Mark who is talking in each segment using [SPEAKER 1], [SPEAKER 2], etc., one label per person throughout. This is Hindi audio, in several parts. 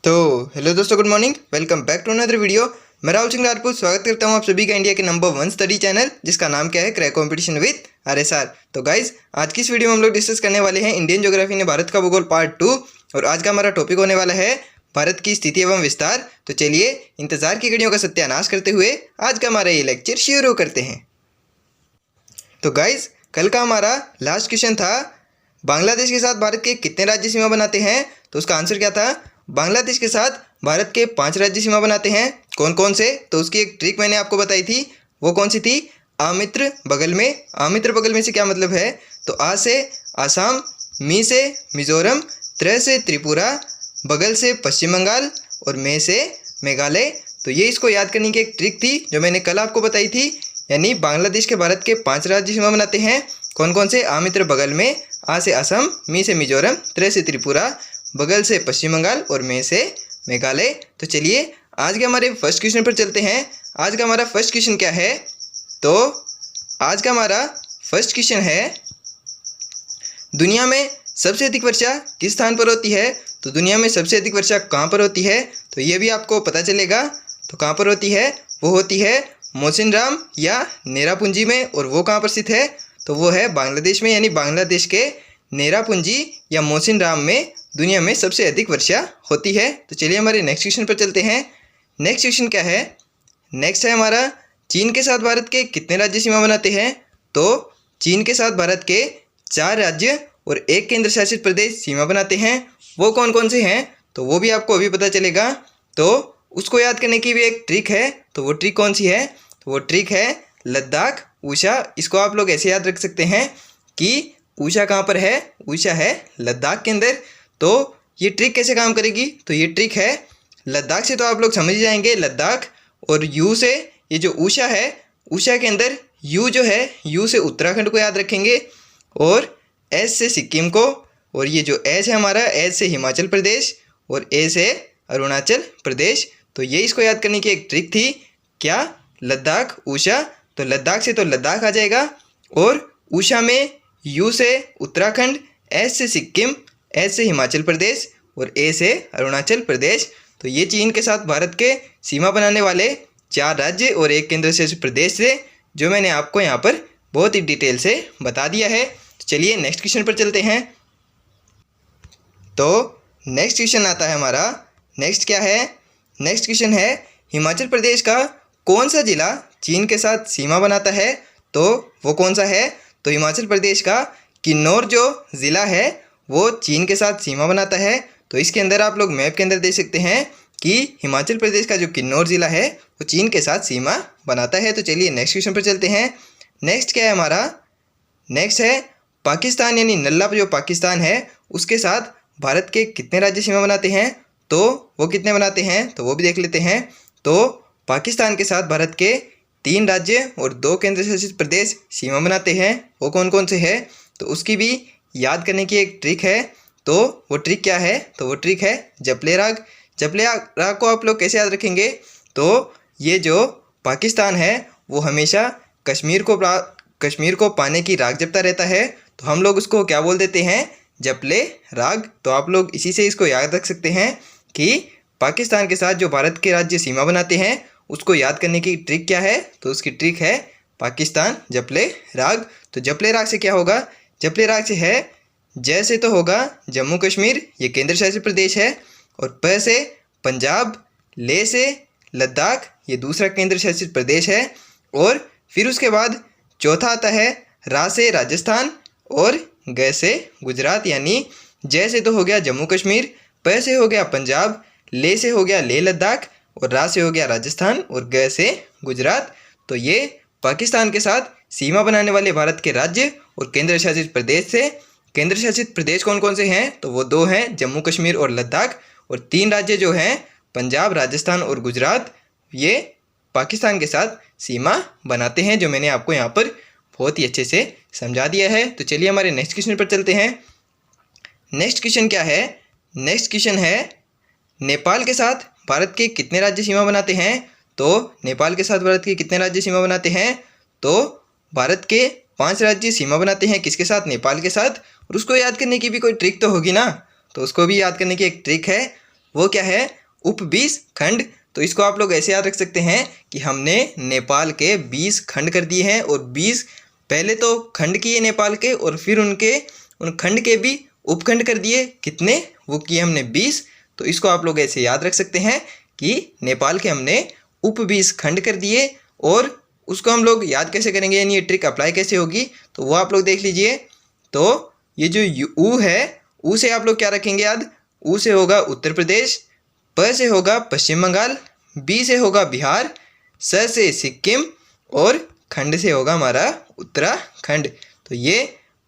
[SPEAKER 1] तो हेलो दोस्तों, good morning. Welcome back to another video. मैं राहुल सिंह राजपूत स्वागत करता हूं आप सभी का इंडिया के नंबर 1 स्टडी चैनल, जिसका नाम क्या है, क्रैक कंपटीशन विद RSR। तो गाइज, आज की इस वीडियो में हम लोग डिस्कस करने वाले हैं इंडियन ज्योग्राफी ने भारत का भूगोल पार्ट 2। और आज का हमारा टॉपिक होने वाला है भारत की स्थिति एवं विस्तार। तो चलिए इंतजार की घड़ियों का सत्यानाश करते हुए आज का हमारा ये लेक्चर शुरू करते हैं। तो गाइज, कल का हमारा लास्ट क्वेश्चन था बांग्लादेश के साथ भारत के कितने राज्य सीमा बनाते हैं। तो उसका आंसर क्या था, बांग्लादेश के साथ भारत के 5 राज्य सीमा बनाते हैं। कौन कौन से, तो उसकी एक ट्रिक मैंने आपको बताई थी। वो कौन सी थी, आमित्र बगल में। आमित्र बगल में से क्या मतलब है, तो आ से आसाम, मी से मिजोरम, त्र से त्रिपुरा, बगल से पश्चिम बंगाल और मे से मेघालय। तो ये इसको याद करने की एक ट्रिक थी जो मैंने कल आपको बताई थी। यानी बांग्लादेश के भारत के 5 राज्य सीमा बनाते हैं। कौन कौन से, आमित्र बगल में, आ से असम, मी से मिजोरम, त्र से त्रिपुरा, बगल से पश्चिम बंगाल और मे से मेघालय। तो चलिए आज के हमारे फर्स्ट क्वेश्चन पर चलते हैं। आज का हमारा फर्स्ट क्वेश्चन क्या है, तो आज का हमारा फर्स्ट क्वेश्चन है, दुनिया में सबसे अधिक वर्षा किस स्थान पर होती है। तो दुनिया में सबसे अधिक वर्षा कहाँ पर होती है, तो ये भी आपको पता चलेगा। तो कहाँ पर होती है, वो होती है मौसिनराम या नेरापुंजी में। और वो कहाँ पर स्थित है, तो वो है बांग्लादेश में। यानी बांग्लादेश के नेरापुंजी या मौसिनराम में दुनिया में सबसे अधिक वर्षा होती है। तो चलिए हमारे नेक्स्ट क्वेश्चन पर चलते हैं। नेक्स्ट क्वेश्चन क्या है, नेक्स्ट है हमारा, चीन के साथ भारत के कितने राज्य सीमा बनाते हैं। तो चीन के साथ भारत के 4 राज्य और 1 केंद्र शासित प्रदेश सीमा बनाते हैं। वो कौन कौन से हैं, तो वो भी आपको अभी पता चलेगा। तो उसको याद करने की भी एक ट्रिक है। तो वो ट्रिक कौन सी है, तो वो ट्रिक है लद्दाख, ऊषा। इसको आप लोग ऐसे याद रख सकते हैं कि ऊषा कहाँ पर है, ऊषा है लद्दाख के अंदर। तो ये ट्रिक कैसे काम करेगी, तो ये ट्रिक है लद्दाख से, तो आप लोग समझ जाएंगे लद्दाख। और यू से, ये जो ऊषा है, ऊषा के अंदर यू जो है, यू से उत्तराखंड को याद रखेंगे, और एस से सिक्किम को, और ये जो एस है हमारा, एस से हिमाचल प्रदेश, और ए से अरुणाचल प्रदेश। तो ये इसको याद करने की एक ट्रिक थी, क्या, लद्दाख, ऊषा। तो लद्दाख से तो लद्दाख आ जाएगा, और ऊषा में यू से उत्तराखंड, एस से सिक्किम, एस से हिमाचल प्रदेश और ए से अरुणाचल प्रदेश। तो ये चीन के साथ भारत के सीमा बनाने वाले 4 राज्य और 1 केंद्र शासित प्रदेश से, जो मैंने आपको यहाँ पर बहुत ही डिटेल से बता दिया है। तो चलिए नेक्स्ट क्वेश्चन पर चलते हैं। तो नेक्स्ट क्वेश्चन आता है हमारा, नेक्स्ट क्या है, नेक्स्ट क्वेश्चन है, हिमाचल प्रदेश का कौन सा जिला चीन के साथ सीमा बनाता है। तो वो कौन सा है, तो हिमाचल प्रदेश का किन्नौर जो ज़िला है वो चीन के साथ सीमा बनाता है। तो इसके अंदर आप लोग मैप के अंदर देख सकते हैं कि हिमाचल प्रदेश का जो किन्नौर ज़िला है वो चीन के साथ सीमा बनाता है। तो चलिए नेक्स्ट क्वेश्चन पर चलते हैं। नेक्स्ट क्या है हमारा, नेक्स्ट है पाकिस्तान, यानी नल्ला जो पाकिस्तान है उसके साथ भारत के कितने राज्य सीमा बनाते हैं। तो वो कितने बनाते हैं, तो वो भी देख लेते हैं। तो पाकिस्तान के साथ भारत के 3 राज्य और 2 केंद्र शासित प्रदेश सीमा बनाते हैं। वो कौन कौन से है, तो उसकी भी याद करने की एक ट्रिक है। तो वो ट्रिक क्या है, तो वो ट्रिक है जपले राग। जपले राग को आप लोग कैसे याद रखेंगे, तो ये जो पाकिस्तान है वो हमेशा कश्मीर को पाने की राग जपता रहता है। तो हम लोग उसको क्या बोल देते हैं, जपले राग। तो आप लोग इसी से इसको याद रख सकते हैं कि पाकिस्तान के साथ जो भारत के राज्य सीमा बनाते हैं उसको याद करने की ट्रिक क्या है, तो उसकी ट्रिक है पाकिस्तान जपले राग। तो जपले राग से क्या होगा, जपले राग से है, जय से तो होगा जम्मू कश्मीर, ये केंद्र शासित प्रदेश है, और प से पंजाब, ले से लद्दाख, ये दूसरा केंद्र शासित प्रदेश है, और फिर उसके बाद चौथा आता है रा से राजस्थान, और ग से गुजरात। यानी जय से तो हो गया जम्मू कश्मीर, प से हो गया पंजाब, ले से हो गया लेह लद्दाख, और रा से हो गया राजस्थान, और ग से गुजरात। तो ये पाकिस्तान के साथ सीमा बनाने वाले भारत के राज्य और केंद्र शासित प्रदेश से। केंद्र शासित प्रदेश कौन कौन से हैं, तो वो 2 हैं, जम्मू कश्मीर और लद्दाख, और 3 राज्य जो हैं पंजाब, राजस्थान और गुजरात, ये पाकिस्तान के साथ सीमा बनाते हैं, जो मैंने आपको यहाँ पर बहुत ही अच्छे से समझा दिया है। तो चलिए हमारे नेक्स्ट क्वेश्चन पर चलते हैं। नेक्स्ट क्वेश्चन क्या है, नेक्स्ट क्वेश्चन है, नेपाल के साथ भारत के कितने राज्य सीमा बनाते हैं। तो नेपाल के साथ भारत के कितने राज्य सीमा बनाते हैं, तो भारत के 5 राज्य सीमा बनाते हैं, किसके साथ, नेपाल के साथ। और उसको याद करने की भी कोई ट्रिक तो होगी ना, तो उसको भी याद करने की एक ट्रिक है। वो क्या है, उप 20 खंड। तो इसको आप लोग ऐसे याद रख सकते हैं कि हमने नेपाल के 20 खंड कर दिए हैं, और 20 पहले तो खंड किए नेपाल के, और फिर उन खंड के भी उपखंड कर दिए। कितने, वो किए हमने 20। तो इसको आप लोग ऐसे याद रख सकते हैं कि नेपाल के हमने उप 20 खंड कर दिए। और उसको हम लोग याद कैसे करेंगे, यानी ये ट्रिक अप्लाई कैसे होगी, तो वो आप लोग देख लीजिए। तो ये जो ऊ है, ऊ से आप लोग क्या रखेंगे याद, ऊ से होगा उत्तर प्रदेश, प से होगा पश्चिम बंगाल, बी से होगा बिहार, स से सिक्किम, और खंड से होगा हमारा उत्तराखंड। तो ये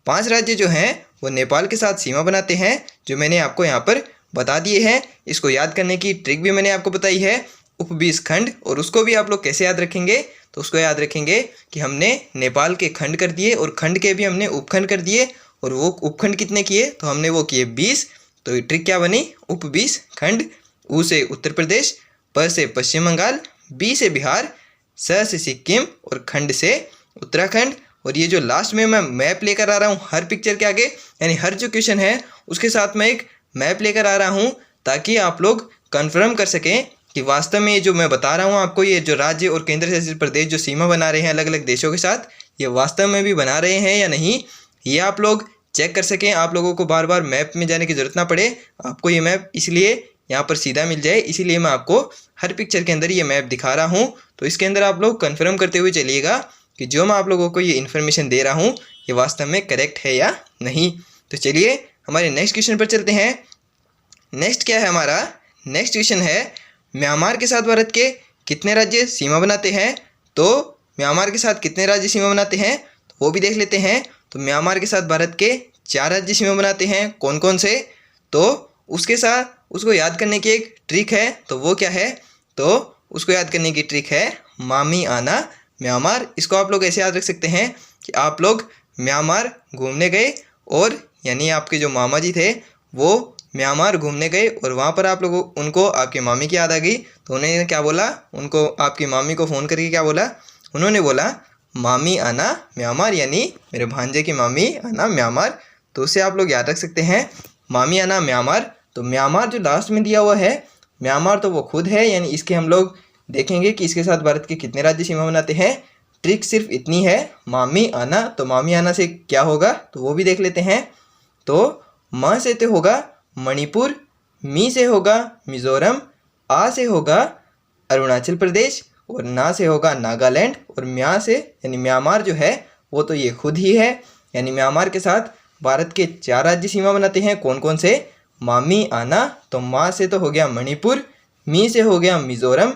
[SPEAKER 1] 5 राज्य जो हैं वो नेपाल के साथ सीमा बनाते हैं, जो मैंने आपको यहाँ पर बता दिए हैं। इसको याद करने की ट्रिक भी मैंने आपको बताई है, उप 20 खंड। और उसको भी आप लोग कैसे याद रखेंगे, तो उसको याद रखेंगे कि हमने नेपाल के खंड कर दिए, और खंड के भी हमने उपखंड कर दिए, और वो उपखंड कितने किए, तो हमने वो किए 20। तो ये ट्रिक क्या बनी, उप 20 खंड। ऊ से उत्तर प्रदेश, प से पश्चिम बंगाल, बी से बिहार, स से सिक्किम, और खंड से उत्तराखंड। और ये जो लास्ट में मैं मैप लेकर आ रहा हूँ हर पिक्चर के आगे, यानी हर जो क्वेश्चन है उसके साथ मैं एक मैप लेकर आ रहा हूँ, ताकि आप लोग कंफर्म कर सकें कि वास्तव में ये जो मैं बता रहा हूँ आपको, ये जो राज्य और केंद्र शासित प्रदेश जो सीमा बना रहे हैं अलग अलग देशों के साथ, ये वास्तव में भी बना रहे हैं या नहीं, ये आप लोग चेक कर सकें। आप लोगों को बार बार मैप में जाने की ज़रूरत ना पड़े, आपको ये मैप इसलिए यहाँ पर सीधा मिल जाए, इसीलिए मैं आपको हर पिक्चर के अंदर ये मैप दिखा रहा हूँ। तो इसके अंदर आप लोग कन्फर्म करते हुए चलिएगा कि जो मैं आप लोगों को ये इन्फॉर्मेशन दे रहा हूँ ये वास्तव में करेक्ट है या नहीं। तो चलिए हमारे नेक्स्ट क्वेश्चन पर चलते हैं। नेक्स्ट क्या है हमारा, नेक्स्ट क्वेश्चन है म्यांमार के साथ भारत के कितने राज्य सीमा बनाते हैं। तो म्यांमार के साथ कितने राज्य सीमा बनाते हैं, तो वो भी देख लेते हैं। तो म्यांमार के साथ भारत के 4 राज्य सीमा बनाते हैं, कौन कौन से, तो उसके साथ उसको याद करने की एक ट्रिक है, तो वो क्या है, तो उसको याद करने की ट्रिक है मामी आना म्यांमार। इसको आप लोग ऐसे याद रख सकते हैं कि आप लोग म्यांमार घूमने गए, और यानी आपके जो मामा जी थे वो म्यांमार घूमने गए, और वहाँ पर आप लोगों उनको आपकी मामी की याद आ गई। तो उन्होंने क्या बोला, उनको आपकी मामी को फ़ोन करके क्या बोला, उन्होंने बोला मामी आना म्यांमार, यानी मेरे भांजे की मामी आना म्यांमार। तो उससे आप लोग याद रख सकते हैं मामी आना म्यांमार। तो म्यांमार जो लास्ट में दिया हुआ है, म्यांमार तो वो खुद है, यानी इसके हम लोग देखेंगे कि इसके साथ भारत के कितने राज्य सीमा बनाते हैं। ट्रिक सिर्फ इतनी है, मामी आना। तो मामी आना से क्या होगा, तो वो भी देख लेते हैं। तो म से तो होगा मणिपुर, मी से होगा मिज़ोरम, आ से होगा अरुणाचल प्रदेश, और ना से होगा नागालैंड, और म्या से यानी म्यांमार जो है वो तो ये खुद ही है। यानी म्यांमार के साथ भारत के 4 राज्य सीमा बनाते हैं, कौन कौन से, मामी आना। तो माँ से तो हो गया मणिपुर, मी से हो गया मिज़ोरम,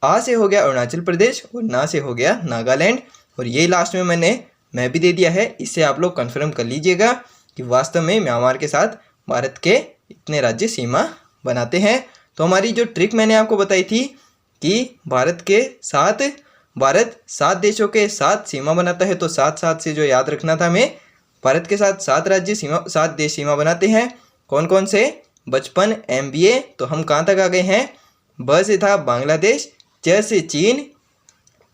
[SPEAKER 1] आ से हो गया अरुणाचल प्रदेश, और ना से हो गया नागालैंड। और ये लास्ट में मैं भी दे दिया है। इससे आप लोग कन्फर्म कर लीजिएगा कि वास्तव में म्यांमार के साथ भारत के इतने राज्य सीमा बनाते हैं। तो हमारी जो ट्रिक मैंने आपको बताई थी कि भारत 7 देशों के साथ सीमा बनाता है, तो 7 से जो याद रखना था हमें, भारत के साथ 7 देश सीमा बनाते हैं, कौन कौन से, बचपन MBA। तो हम कहाँ तक आ गए हैं, ब से था बांग्लादेश, च से चीन,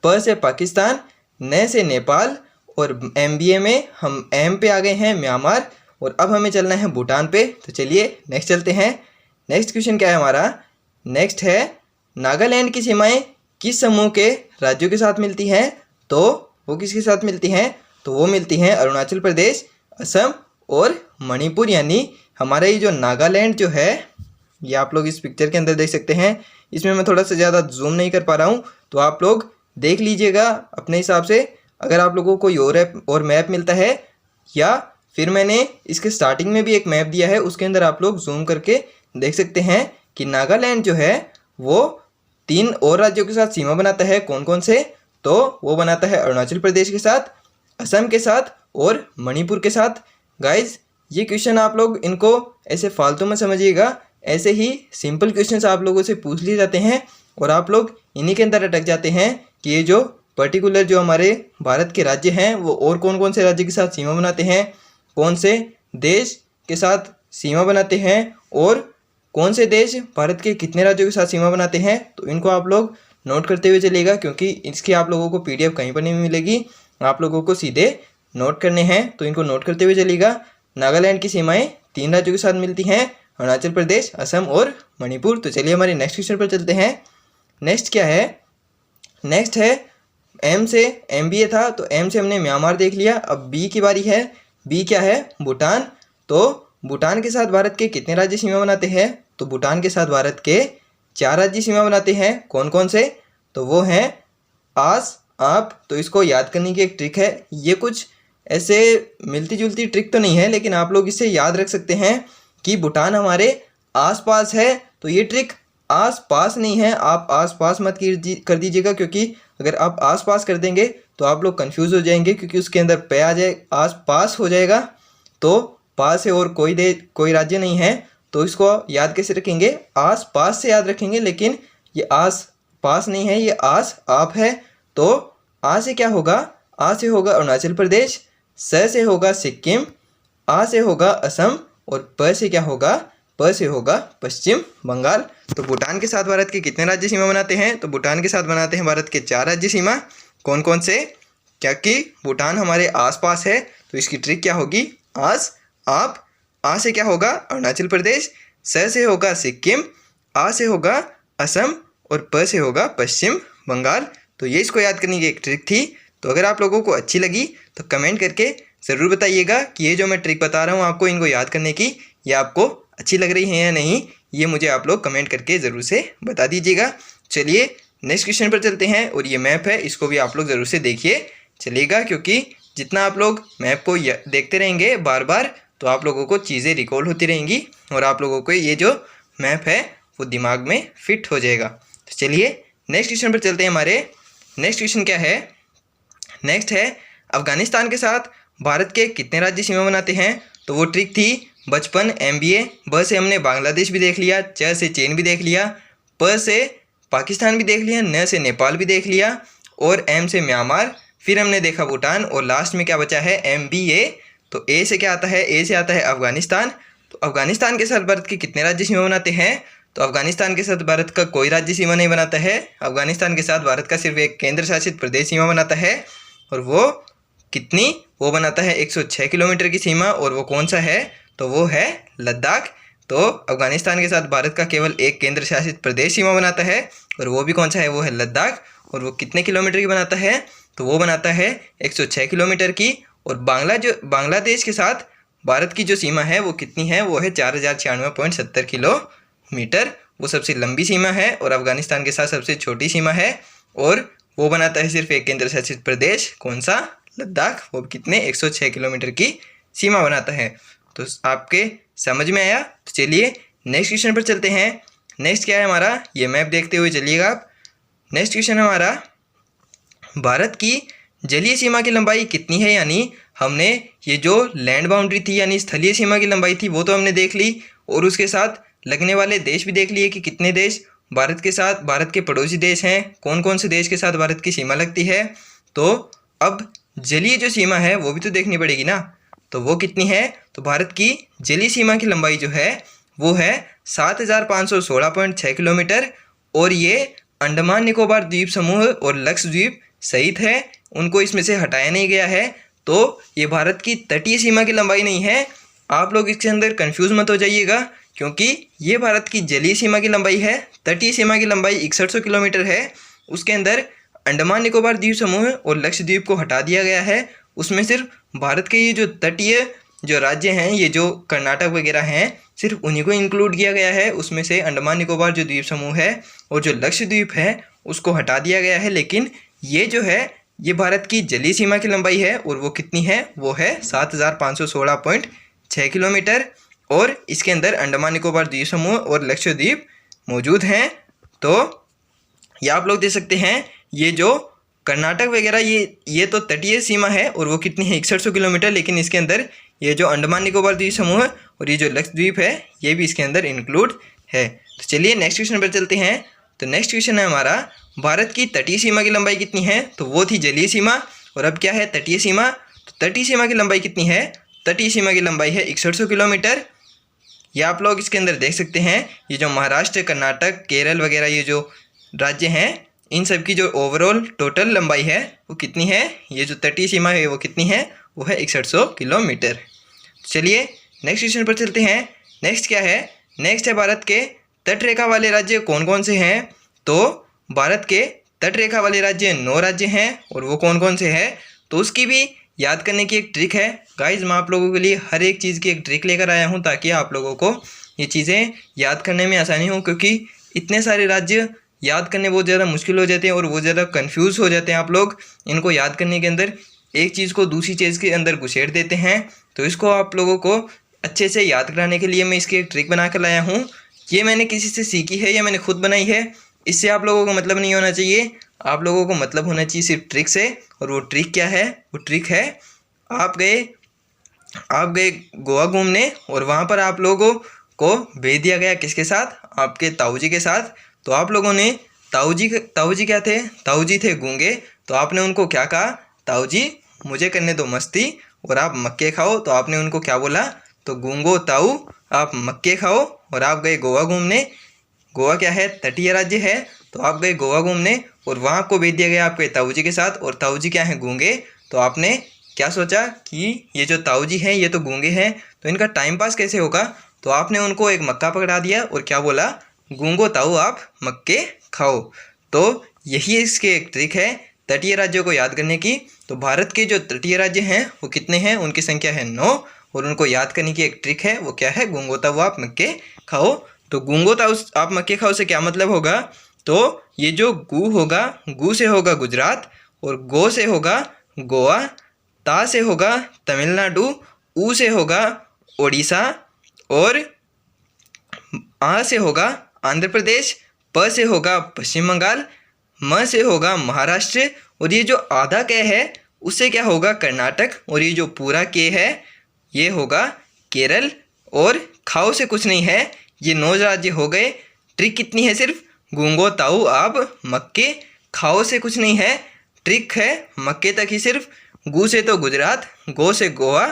[SPEAKER 1] प से पाकिस्तान, न से नेपाल, और MBA में हम M पे आ गए हैं म्यांमार, और अब हमें चलना है भूटान पे। तो चलिए नेक्स्ट चलते हैं। नेक्स्ट क्वेश्चन क्या है हमारा, नेक्स्ट है नागालैंड की सीमाएं किस समूह के राज्यों के साथ मिलती हैं। तो वो किसके साथ मिलती हैं, तो वो मिलती हैं अरुणाचल प्रदेश, असम और मणिपुर। यानी हमारा ये जो नागालैंड जो है, ये आप लोग इस पिक्चर के अंदर देख सकते हैं। इसमें मैं थोड़ा सा ज़्यादा जूम नहीं कर पा रहा हूँ, तो आप लोग देख लीजिएगा अपने हिसाब से। अगर आप लोगों को कोई और मैप मिलता है, या फिर मैंने इसके स्टार्टिंग में भी एक मैप दिया है, उसके अंदर आप लोग जूम करके देख सकते हैं कि नागालैंड जो है वो 3 और राज्यों के साथ सीमा बनाता है, कौन कौन से, तो वो बनाता है अरुणाचल प्रदेश के साथ, असम के साथ और मणिपुर के साथ। गाइज ये क्वेश्चन आप लोग इनको ऐसे फालतू में समझिएगा, ऐसे ही सिंपल क्वेश्चंस आप लोगों से पूछ लिए जाते हैं, और आप लोग इन्हीं के अंदर अटक जाते हैं कि ये जो पर्टिकुलर जो हमारे भारत के राज्य हैं वो और कौन कौन से राज्य के साथ सीमा बनाते हैं, कौन से देश के साथ सीमा बनाते हैं, और कौन से देश भारत के कितने राज्यों के साथ सीमा बनाते हैं। तो इनको आप लोग नोट करते हुए चलिएगा, क्योंकि इसकी आप लोगों को PDF कहीं पर नहीं मिलेगी, आप लोगों को सीधे नोट करने हैं। तो इनको नोट करते हुए चलिएगा। नागालैंड की सीमाएं 3 राज्यों के साथ मिलती हैं, अरुणाचल प्रदेश, असम और मणिपुर। तो चलिए हमारे नेक्स्ट क्वेश्चन पर चलते हैं। नेक्स्ट क्या है, नेक्स्ट है एम से MBA था, तो एम से हमने म्यांमार देख लिया। अब बी की बारी है। बी क्या है, भूटान। तो भूटान के साथ भारत के कितने राज्य सीमा बनाते हैं, तो भूटान के साथ भारत के 4 राज्य सीमा बनाते हैं। कौन कौन से, तो वो हैं आस, आप। तो इसको याद करने की एक ट्रिक है, ये कुछ ऐसे मिलती जुलती ट्रिक तो नहीं है, लेकिन आप लोग इसे याद रख सकते हैं कि भूटान हमारे आसपास है। तो ये ट्रिक आस पास नहीं है, आप आस पास मत कर दीजिएगा, क्योंकि अगर आप आस पास कर देंगे तो आप लोग कंफ्यूज हो जाएंगे, क्योंकि उसके अंदर पे आ जाए, आस पास हो जाएगा। तो पास है और कोई राज्य नहीं है, तो इसको याद कैसे रखेंगे, आस पास से याद रखेंगे, लेकिन ये आस पास नहीं है, ये आस आप है। तो आ से क्या होगा, आ से होगा अरुणाचल प्रदेश, स से होगा सिक्किम, आ से होगा असम, और प से क्या होगा, प से होगा पश्चिम बंगाल। तो भूटान के साथ भारत के कितने राज्य सीमा बनाते हैं, तो भूटान के साथ बनाते हैं भारत के 4 राज्य सीमा। कौन कौन से, क्या कि भूटान हमारे आसपास है, तो इसकी ट्रिक क्या होगी, आस, आप। आ से क्या होगा अरुणाचल प्रदेश, स से होगा सिक्किम, आ से होगा असम, और प से होगा पश्चिम बंगाल। तो ये इसको याद करने की एक ट्रिक थी। तो अगर आप लोगों को अच्छी लगी तो कमेंट करके ज़रूर बताइएगा कि ये जो मैं ट्रिक बता रहा हूँ आपको इनको याद करने की, ये आपको अच्छी लग रही है या नहीं, ये मुझे आप लोग कमेंट करके ज़रूर से बता दीजिएगा। चलिए नेक्स्ट क्वेश्चन पर चलते हैं, और ये मैप है, इसको भी आप लोग ज़रूर से देखिए चलिएगा, क्योंकि जितना आप लोग मैप को देखते रहेंगे बार बार, तो आप लोगों को चीज़ें रिकॉल होती रहेंगी, और आप लोगों को ये जो मैप है वो दिमाग में फिट हो जाएगा। तो चलिए नेक्स्ट क्वेश्चन पर चलते हैं। हमारे नेक्स्ट क्वेश्चन क्या है, नेक्स्ट है अफगानिस्तान के साथ भारत के कितने राज्य सीमा बनाते हैं। तो वो ट्रिक थी बचपन MBA। ब से हमने बांग्लादेश भी देख लिया, च से चीन भी देख लिया, प से पाकिस्तान भी देख लिया, न से नेपाल भी देख लिया, और M से म्यांमार, फिर हमने देखा भूटान, और लास्ट में क्या बचा है MBA। तो ए से क्या आता है, ए से आता है अफगानिस्तान। तो अफगानिस्तान के साथ भारत के कितने राज्य सीमा बनाते हैं, तो अफगानिस्तान के साथ भारत का कोई राज्य सीमा नहीं बनाता है। अफगानिस्तान के साथ भारत का सिर्फ एक केंद्र शासित प्रदेश सीमा बनाता है, और वो कितनी, वो बनाता है 106 किलोमीटर की सीमा, और वो कौन सा है, तो वो है लद्दाख। तो अफगानिस्तान के साथ भारत का केवल एक केंद्र शासित प्रदेश सीमा बनाता है, और वो भी कौन सा है, वो है लद्दाख। और वो कितने किलोमीटर की बनाता है, तो वो बनाता है 106 किलोमीटर की। और बांग्लादेश के साथ भारत की जो सीमा है वो कितनी है, वो है 4096.70 किलोमीटर। वो सबसे लंबी सीमा है, और अफगानिस्तान के साथ सबसे छोटी सीमा है, और वो बनाता है सिर्फ एक केंद्र शासित प्रदेश, कौन सा, लद्दाख। वो कितने, 106 किलोमीटर की सीमा बनाता है। तो आपके समझ में आया। तो चलिए नेक्स्ट क्वेश्चन पर चलते हैं। नेक्स्ट क्या है हमारा, ये मैप देखते हुए चलिएगा आप। नेक्स्ट क्वेश्चन हमारा, भारत की जलीय सीमा की लंबाई कितनी है, यानी हमने ये जो लैंड बाउंड्री थी यानी स्थलीय सीमा की लंबाई थी वो तो हमने देख ली, और उसके साथ लगने वाले देश भी देख लिए कि कितने देश भारत के साथ, भारत के पड़ोसी देश हैं, कौन कौन से देश के साथ भारत की सीमा लगती है। तो अब जलीय जो सीमा है वो भी तो देखनी पड़ेगी ना, तो वो कितनी है, तो भारत की जलीय सीमा की लंबाई जो है वो है 7516.6 किलोमीटर, और ये अंडमान निकोबार द्वीप समूह और लक्षद्वीप सहित है, उनको इसमें से हटाया नहीं गया है। तो ये भारत की तटीय सीमा की लंबाई नहीं है, आप लोग इसके अंदर कंफ्यूज मत हो जाइएगा, क्योंकि ये भारत की जलीय सीमा की लंबाई है। तटीय सीमा की लंबाई 6100 किलोमीटर है, उसके अंदर अंडमान निकोबार द्वीप समूह और लक्षद्वीप को हटा दिया गया है। उसमें सिर्फ भारत के ये जो तटीय जो राज्य हैं, ये जो कर्नाटक वगैरह हैं, सिर्फ उन्हीं को इंक्लूड किया गया है। उसमें से अंडमान निकोबार जो द्वीप समूह है और जो लक्षद्वीप है उसको हटा दिया गया है, लेकिन ये जो है ये भारत की जलीय सीमा की लंबाई है, और वो कितनी है, वो है 7516.6 किलोमीटर, और इसके अंदर अंडमान निकोबार द्वीप समूह और लक्षद्वीप मौजूद हैं। तो ये आप लोग देख सकते हैं, ये जो कर्नाटक वगैरह ये तो तटीय सीमा है, और वो कितनी है 6100 किलोमीटर, लेकिन इसके अंदर ये जो अंडमान निकोबार द्वीप समूह और ये जो लक्षद्वीप है ये भी इसके अंदर इंक्लूड है। तो चलिए नेक्स्ट क्वेश्चन पर चलते हैं। तो नेक्स्ट क्वेश्चन है हमारा, भारत की तटीय सीमा की लंबाई कितनी है, तो वो थी जलीय सीमा, और अब क्या है, तटीय सीमा। तो तटीय सीमा की लंबाई कितनी है, तटीय सीमा की लंबाई है 6100 किलोमीटर। ये आप लोग इसके अंदर देख सकते हैं, ये जो महाराष्ट्र, कर्नाटक, केरल वगैरह ये जो राज्य हैं, इन सब की जो ओवरऑल टोटल लंबाई है वो कितनी है, ये जो तटीय सीमा है वो कितनी है, वो है 6100 किलोमीटर। चलिए नेक्स्ट क्वेश्चन पर चलते हैं। नेक्स्ट क्या है, नेक्स्ट है भारत के तटरेखा वाले राज्य कौन कौन से हैं। तो भारत के तटरेखा वाले राज्य 9 राज्य हैं और वो कौन कौन से हैं तो उसकी भी याद करने की एक ट्रिक है। गाइज मैं आप लोगों के लिए हर एक चीज़ की एक ट्रिक लेकर आया हूँ ताकि आप लोगों को ये चीज़ें याद करने में आसानी हो, क्योंकि इतने सारे राज्य याद करने बहुत ज़्यादा मुश्किल हो जाते हैं और बहुत ज़्यादा कंफ्यूज हो जाते हैं आप लोग इनको याद करने के अंदर। एक चीज़ को दूसरी चीज़ के अंदर घुसेड़ देते हैं। तो इसको आप लोगों को अच्छे से याद कराने के लिए मैं इसकी एक ट्रिक बना कर लाया हूँ। ये मैंने किसी से सीखी है या मैंने खुद बनाई है। इससे आप लोगों को मतलब नहीं होना चाहिए, आप लोगों को मतलब होना चाहिए सिर्फ ट्रिक से। और वो ट्रिक क्या है, वो ट्रिक है आप गए गोवा घूमने और वहाँ पर आप लोगों को भेज दिया गया किसके साथ, आपके ताऊ जी के साथ। तो आप लोगों ने ताऊ जी क्या थे, ताऊ जी थे गूंगे। तो आपने उनको क्या कहा, ताऊ जी मुझे करने दो मस्ती और आप मक्के खाओ। तो आपने उनको क्या बोला, तो गूंगो ताऊ आप मक्के खाओ। और आप गए गोवा घूमने। गोवा क्या है, तटीय राज्य है। तो आप गए गोवा घूमने और वहाँ आपको भेज दिया गया आपके ताऊ जी के साथ और ताऊ जी क्या हैं, गूंगे। तो आपने क्या सोचा कि ये जो ताऊ जी हैं ये तो गूंगे हैं, तो इनका टाइम पास कैसे होगा। तो आपने उनको एक मक्का पकड़ा दिया और क्या बोला, गूंगो ताऊ आप मक्के खाओ। तो यही इसके एक ट्रिक है तटीय राज्यों को याद करने की। तो भारत के जो तटीय राज्य हैं वो कितने हैं, उनकी संख्या है 9 और उनको याद करने की एक ट्रिक है, वो क्या है, गूंगो ताऊ आप मक्के खाओ। तो गूंगो ताऊ आप मक्के खाओ से क्या मतलब होगा, तो ये जो गू होगा, गू से होगा गुजरात और गो से होगा गोवा, ता से होगा तमिलनाडु, ऊ से होगा ओडिशा और आ से होगा आंध्र प्रदेश, प से होगा पश्चिम बंगाल, म से होगा महाराष्ट्र और ये जो आधा के है उससे क्या होगा, कर्नाटक। और ये जो पूरा के है ये होगा केरल। और खाओ से कुछ नहीं है, ये 9 राज्य हो गए। ट्रिक कितनी है, सिर्फ गूंगो ताऊ आप मक्के खाओ से कुछ नहीं है, ट्रिक है मक्के तक ही सिर्फ। गू से तो गुजरात, गो से गोवा,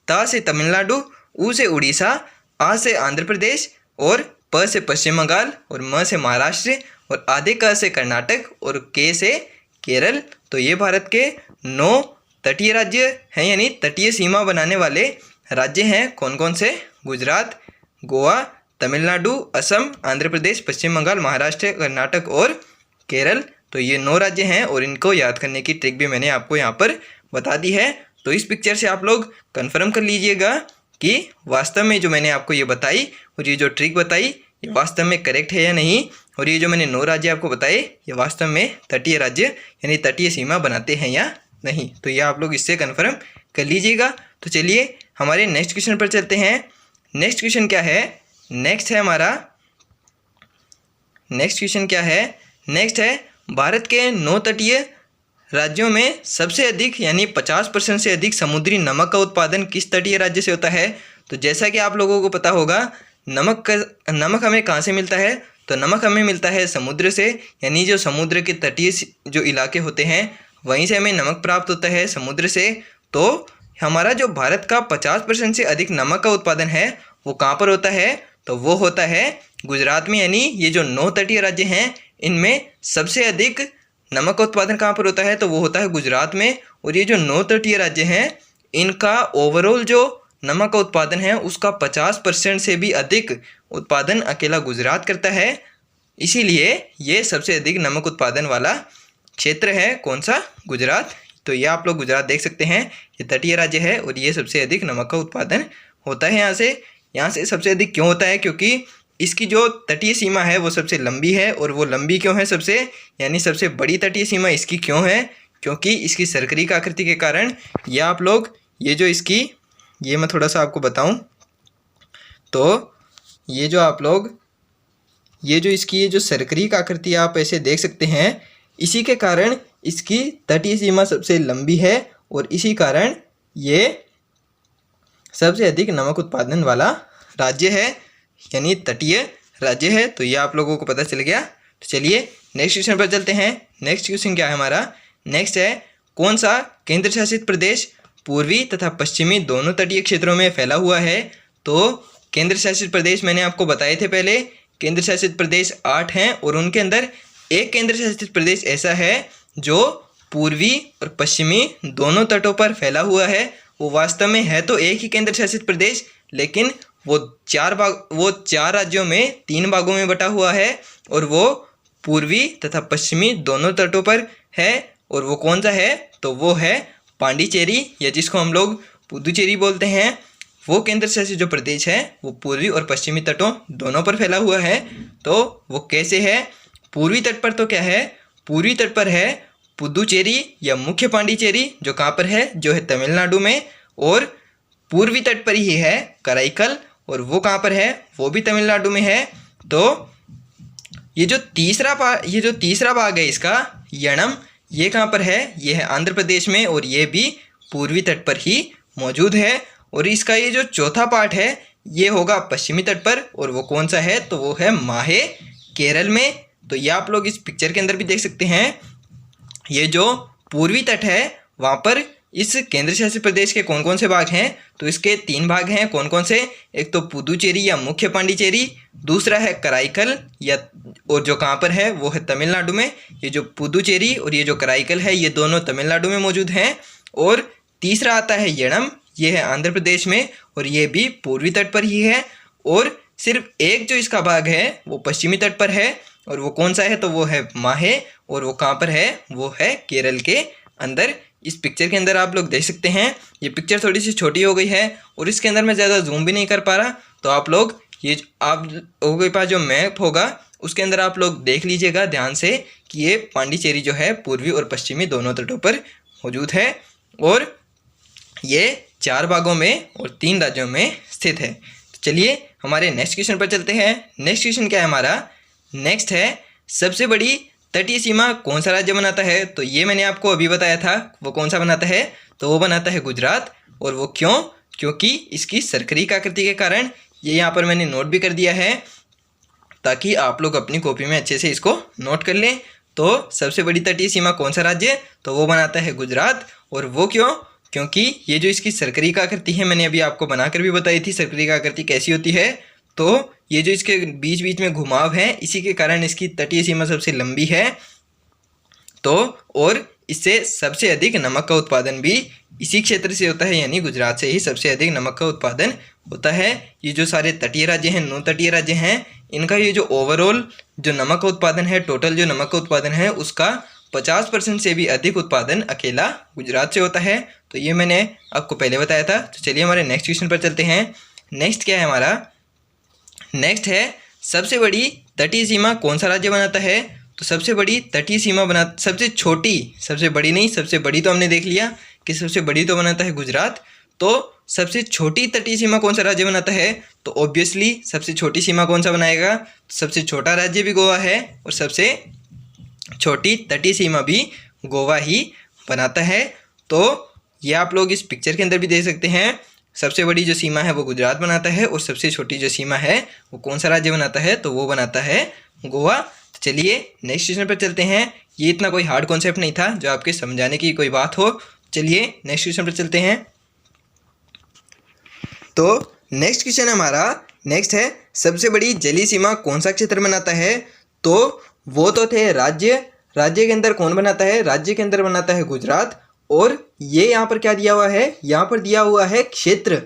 [SPEAKER 1] ता से तमिलनाडु, ऊ से उड़ीसा, आ से आंध्र प्रदेश और प से पश्चिम बंगाल और म से महाराष्ट्र और आधे क से कर्नाटक और के से केरल। तो ये भारत के 9 तटीय राज्य हैं, यानी तटीय सीमा बनाने वाले राज्य हैं। कौन कौन से, गुजरात, गोवा, तमिलनाडु, असम, आंध्र प्रदेश, पश्चिम बंगाल, महाराष्ट्र, कर्नाटक और केरल। तो ये 9 राज्य हैं और इनको याद करने की ट्रिक भी मैंने आपको यहाँ पर बता दी है। तो इस पिक्चर से आप लोग कंफर्म कर लीजिएगा कि वास्तव में जो मैंने आपको ये बताई और ये जो ट्रिक बताई ये वास्तव में करेक्ट है या नहीं, और ये जो मैंने 9 राज्य आपको बताए ये वास्तव में तटीय राज्य यानी तटीय सीमा बनाते हैं या नहीं। तो ये आप लोग इससे कन्फर्म कर लीजिएगा। तो चलिए हमारे नेक्स्ट क्वेश्चन पर चलते हैं। नेक्स्ट क्वेश्चन क्या है, नेक्स्ट है हमारा, नेक्स्ट क्वेश्चन क्या है, नेक्स्ट है भारत के 9 तटीय राज्यों में सबसे अधिक यानी 50% से अधिक समुद्री नमक का उत्पादन किस तटीय राज्य से होता है। तो जैसा कि आप लोगों को पता होगा नमक हमें कहाँ से मिलता है, तो नमक हमें मिलता है समुद्र से, यानी जो समुद्र के तटीय जो इलाके होते हैं वहीं से हमें नमक प्राप्त होता है, समुद्र से। तो हमारा जो भारत का 50% से अधिक नमक का उत्पादन है वो कहाँ पर होता है, तो वो होता है गुजरात में। यानी ये जो 9 तटीय राज्य हैं इनमें सबसे अधिक नमक का उत्पादन कहाँ पर होता है, तो वो होता है गुजरात में। और ये जो 9 तटीय राज्य हैं इनका ओवरऑल जो नमक का उत्पादन है उसका 50% से भी अधिक उत्पादन अकेला गुजरात करता है। इसीलिए ये सबसे अधिक नमक उत्पादन वाला क्षेत्र है, कौन सा, गुजरात। तो ये आप लोग गुजरात देख सकते हैं, ये तटीय राज्य है और ये सबसे अधिक नमक का उत्पादन होता है यहाँ से सबसे अधिक क्यों होता है, क्योंकि इसकी जो तटीय सीमा है वो सबसे लंबी है। और वो लंबी क्यों है सबसे, यानी सबसे बड़ी तटीय सीमा इसकी क्यों है, क्योंकि इसकी सर्करिक आकृति के कारण। ये आप लोग ये जो इसकी, ये मैं थोड़ा सा आपको बताऊं तो ये जो आप लोग ये जो इसकी ये जो सर्करिक आकृति आप ऐसे देख सकते हैं, इसी के कारण इसकी तटीय सीमा सबसे लंबी है और इसी कारण ये सबसे अधिक नमक उत्पादन वाला राज्य है, यानी तटीय राज्य है। तो ये आप लोगों को पता चल गया। तो चलिए नेक्स्ट क्वेश्चन पर चलते हैं। नेक्स्ट क्वेश्चन क्या है हमारा, नेक्स्ट है कौन सा केंद्र शासित प्रदेश पूर्वी तथा पश्चिमी दोनों तटीय क्षेत्रों में फैला हुआ है। तो केंद्र शासित प्रदेश मैंने आपको बताए थे पहले, केंद्र शासित प्रदेश 8 हैं और उनके अंदर एक केंद्र शासित प्रदेश ऐसा है जो पूर्वी और पश्चिमी दोनों तटों पर फैला हुआ है। वो वास्तव में है तो एक ही केंद्र शासित प्रदेश, लेकिन वो चार राज्यों में 3 भागों में बटा हुआ है और वो पूर्वी तथा पश्चिमी दोनों तटों पर है। और वो कौन सा है? तो वो है पांडिचेरी, या जिसको हम लोग पुदुचेरी बोलते हैं। वो केंद्र शासित जो प्रदेश है वो पूर्वी और पश्चिमी तटों दोनों पर फैला हुआ है। तो वो कैसे है? पूर्वी तट पर तो क्या है? पूर्वी तट पर है पुदुचेरी या मुख्य पांडिचेरी, जो कहाँ पर है? जो है तमिलनाडु में। और पूर्वी तट पर ही है कराईकल, और वो कहाँ पर है? वो भी तमिलनाडु में है। तो ये जो तीसरा भाग है इसका, यणम, ये कहाँ पर है? ये है आंध्र प्रदेश में, और ये भी पूर्वी तट पर ही मौजूद है। और इसका ये जो चौथा पार्ट है ये होगा पश्चिमी तट पर, और वो कौन सा है? तो वो है माहे, केरल में। तो ये आप लोग इस पिक्चर के अंदर भी देख सकते हैं। ये जो पूर्वी तट है वहाँ पर इस केंद्र शासित प्रदेश के कौन कौन से भाग हैं? तो इसके 3 भाग हैं। कौन कौन से? एक तो पुदुचेरी या मुख्य पांडिचेरी, दूसरा है कराईकल या, और जो कहाँ पर है वो है तमिलनाडु में। ये जो पुदुचेरी और ये जो कराईकल है ये दोनों तमिलनाडु में मौजूद हैं। और तीसरा आता है यणम, ये है आंध्र प्रदेश में, और ये भी पूर्वी तट पर ही है। और सिर्फ एक जो इसका भाग है वो पश्चिमी तट पर है, और वो कौन सा है? तो वो है माहे, और वो कहाँ पर है? वो है केरल के अंदर। इस पिक्चर के अंदर आप लोग देख सकते हैं। ये पिक्चर थोड़ी सी छोटी हो गई है और इसके अंदर मैं ज़्यादा जूम भी नहीं कर पा रहा, तो आप लोग ये आप लोगों के पास जो मैप होगा उसके अंदर आप लोग देख लीजिएगा ध्यान से कि ये पांडिचेरी जो है पूर्वी और पश्चिमी दोनों तटों पर मौजूद है, और ये 4 भागों में और 3 राज्यों में स्थित है। तो चलिए हमारे नेक्स्ट क्वेश्चन पर चलते हैं। नेक्स्ट क्वेश्चन क्या है हमारा? नेक्स्ट है सबसे बड़ी तटीय सीमा कौन सा राज्य बनाता है? तो ये मैंने आपको अभी बताया था। वो कौन सा बनाता है? तो वो बनाता है गुजरात। और वो क्यों? क्योंकि इसकी सर्करिक आकृति के कारण। ये यहाँ पर मैंने नोट भी कर दिया है ताकि आप लोग अपनी कॉपी में अच्छे से इसको नोट कर लें। तो सबसे बड़ी तटीय सीमा कौन सा राज्य? तो वो बनाता है गुजरात। और वो क्यों? क्योंकि ये जो इसकी सर्करिक आकृति है, मैंने अभी आपको बनाकर भी बताई थी सर्करिक आकृति कैसी होती है। तो ये जो इसके बीच बीच में घुमाव है, इसी के कारण इसकी तटीय सीमा सबसे लंबी है। तो और इससे सबसे अधिक नमक का उत्पादन भी इसी क्षेत्र से होता है, यानी गुजरात से ही सबसे अधिक नमक का उत्पादन होता है। ये जो सारे तटीय राज्य हैं, 9 तटीय राज्य हैं, इनका ये जो ओवरऑल जो नमक का उत्पादन है, टोटल जो नमक का उत्पादन है उसका 50% से भी अधिक उत्पादन अकेला गुजरात से होता है। तो ये मैंने आपको पहले बताया था। तो चलिए हमारे नेक्स्ट क्वेश्चन पर चलते हैं। नेक्स्ट क्या है हमारा? नेक्स्ट है सबसे बड़ी तटीय सीमा कौन सा राज्य बनाता है? तो सबसे बड़ी तटीय सीमा सबसे छोटी, सबसे बड़ी नहीं, सबसे बड़ी तो हमने देख लिया कि सबसे बड़ी तो बनाता है गुजरात। तो सबसे छोटी तटीय सीमा कौन सा राज्य बनाता है? तो ऑब्वियसली सबसे छोटी सीमा कौन सा बनाएगा? सबसे छोटा राज्य भी गोवा है और सबसे छोटी तटीय सीमा भी गोवा ही बनाता है। तो ये आप लोग इस पिक्चर के अंदर भी देख सकते हैं। सबसे बड़ी जो सीमा है वो गुजरात बनाता है और सबसे छोटी जो सीमा है वो कौन सा राज्य बनाता है? तो वो बनाता है गोवा। तो चलिए नेक्स्ट क्वेश्चन पर चलते हैं। ये इतना कोई हार्ड कॉन्सेप्ट नहीं था जो आपके समझाने की कोई बात हो। चलिए नेक्स्ट क्वेश्चन पर चलते हैं। तो नेक्स्ट क्वेश्चन हमारा नेक्स्ट है सबसे बड़ी जलीय सीमा कौन सा क्षेत्र बनाता है? तो वो तो थे राज्य के अंदर कौन बनाता है? राज्य के अंदर बनाता है गुजरात। और ये यहाँ पर क्या दिया हुआ है? यहाँ पर दिया हुआ है क्षेत्र।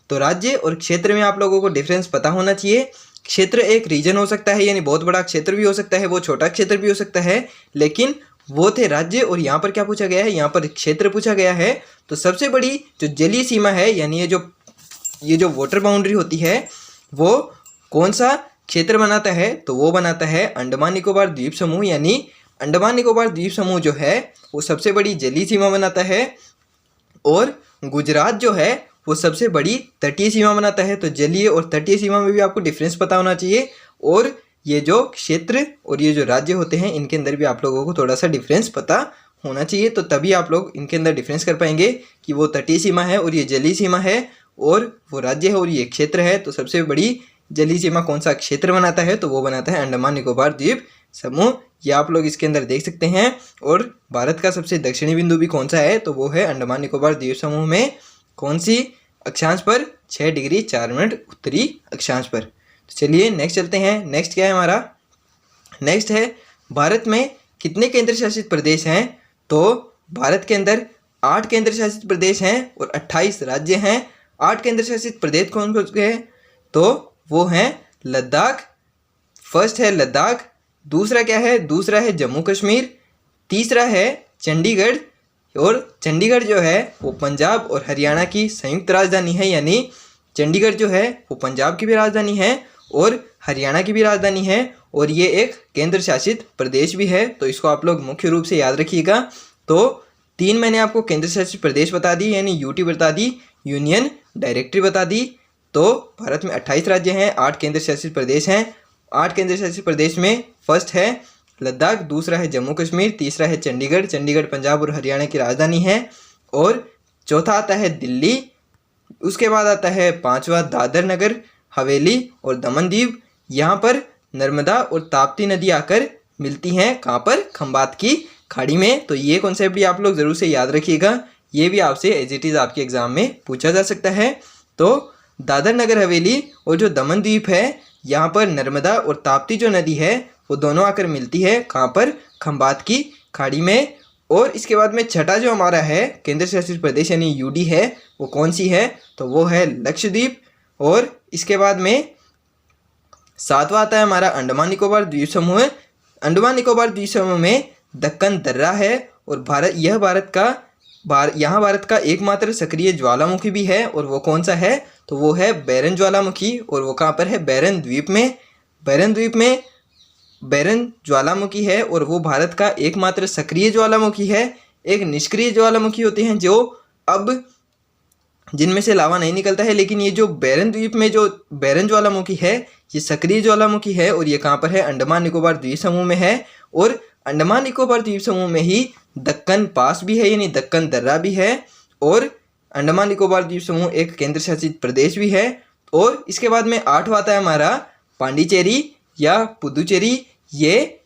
[SPEAKER 1] तो राज्य और क्षेत्र में आप लोगों को डिफरेंस पता होना चाहिए। क्षेत्र एक रीजन हो सकता है, यानी बहुत बड़ा क्षेत्र भी हो सकता है, वो छोटा क्षेत्र भी हो सकता है, लेकिन वो थे राज्य। और यहाँ पर क्या पूछा गया है? यहाँ पर क्षेत्र पूछा गया है। तो सबसे बड़ी जो जलीय सीमा है, यानी ये जो वाटर बाउंड्री होती है, वो कौन सा क्षेत्र बनाता है? तो वो बनाता है अंडमान निकोबार द्वीप समूह। यानी अंडमान निकोबार द्वीप समूह जो है वो सबसे बड़ी जलीय सीमा बनाता है, और गुजरात जो है वो सबसे बड़ी तटीय सीमा बनाता है। तो जलीय और तटीय सीमा में भी आपको डिफरेंस पता होना चाहिए। और ये जो क्षेत्र और ये जो राज्य होते हैं इनके अंदर भी आप लोगों को थोड़ा सा डिफरेंस पता होना चाहिए। तो तभी आप लोग इनके अंदर डिफरेंस कर पाएंगे कि वो तटीय सीमा है और ये जलीय सीमा है, और वो राज्य है और ये क्षेत्र है। तो सबसे बड़ी जलीय सीमा कौन सा क्षेत्र बनाता है? तो वो बनाता है अंडमान निकोबार द्वीप समूह। ये आप लोग इसके अंदर देख सकते हैं। और भारत का सबसे दक्षिणी बिंदु भी कौन सा है? तो वो है अंडमान निकोबार द्वीप समूह में कौन सी अक्षांश पर? 6 डिग्री 4 मिनट उत्तरी अक्षांश पर। तो चलिए नेक्स्ट चलते हैं। नेक्स्ट क्या है हमारा? नेक्स्ट है भारत में कितने केंद्र शासित प्रदेश हैं? तो भारत के अंदर 8 केंद्र शासित प्रदेश हैं और 28 राज्य हैं। 8 केंद्र शासित प्रदेश कौन कौन से हैं? तो वो हैं लद्दाख। फर्स्ट है लद्दाख, दूसरा क्या है, दूसरा है जम्मू कश्मीर, तीसरा है चंडीगढ़। और चंडीगढ़ जो है वो पंजाब और हरियाणा की संयुक्त राजधानी है, यानी चंडीगढ़ जो है वो पंजाब की भी राजधानी है और हरियाणा की भी राजधानी है, और ये एक केंद्र शासित प्रदेश भी है। तो इसको आप लोग मुख्य रूप से याद रखिएगा। तो 3 मैंने आपको केंद्र शासित प्रदेश बता दी, यानी यूटी बता दी, यूनियन डायरेक्टरी बता दी। तो भारत में 28 राज्य हैं, 8 केंद्र शासित प्रदेश हैं। 8 केंद्र शासित प्रदेश में फर्स्ट है लद्दाख, दूसरा है जम्मू कश्मीर, तीसरा है चंडीगढ़, चंडीगढ़ पंजाब और हरियाणा की राजधानी है, और चौथा आता है दिल्ली। उसके बाद आता है 5वां दादर नगर हवेली और दमन दीव। यहाँ पर नर्मदा और ताप्ती नदी आकर मिलती हैं, कहाँ पर, खंबात की खाड़ी में। तो ये कॉन्सेप्ट भी आप लोग ज़रूर से याद रखिएगा, ये भी आपसे एज इट इज़ आपके एग्जाम में पूछा जा सकता है। तो दादर नगर हवेली और जो दमन द्वीप है, यहाँ पर नर्मदा और ताप्ती जो नदी है वो दोनों आकर मिलती है, कहाँ पर, खंबात की खाड़ी में। और इसके बाद में छठा जो हमारा है केंद्र शासित प्रदेश यानी यूडी है, वो कौन सी है, तो वो है लक्षद्वीप। और इसके बाद में 7वां आता है हमारा अंडमान निकोबार द्वीप समूह। अंडमान निकोबार द्वीप समूह में दक्कन दर्रा है, और यहाँ भारत का एकमात्र सक्रिय ज्वालामुखी भी है, और वो कौन सा है, तो वो है बैरन ज्वालामुखी, और वो कहाँ पर है, बैरन द्वीप में। बैरन द्वीप में बैरन ज्वालामुखी है, और वो भारत का एकमात्र सक्रिय ज्वालामुखी है। एक निष्क्रिय ज्वालामुखी होते हैं जो अब जिनमें से लावा नहीं निकलता है, लेकिन ये जो बैरन द्वीप में जो बैरन ज्वालामुखी है ये सक्रिय ज्वालामुखी है, और ये कहाँ पर है, अंडमान निकोबार द्वीप समूह में है। और अंडमान निकोबार द्वीप समूह में ही दक्कन पास भी है, यानी दक्कन दर्रा भी है, और अंडमान निकोबार द्वीप समूह एक केंद्र शासित प्रदेश भी है। और इसके बाद में 8वां आता है हमारा पांडिचेरी या पुदुचेरी। ये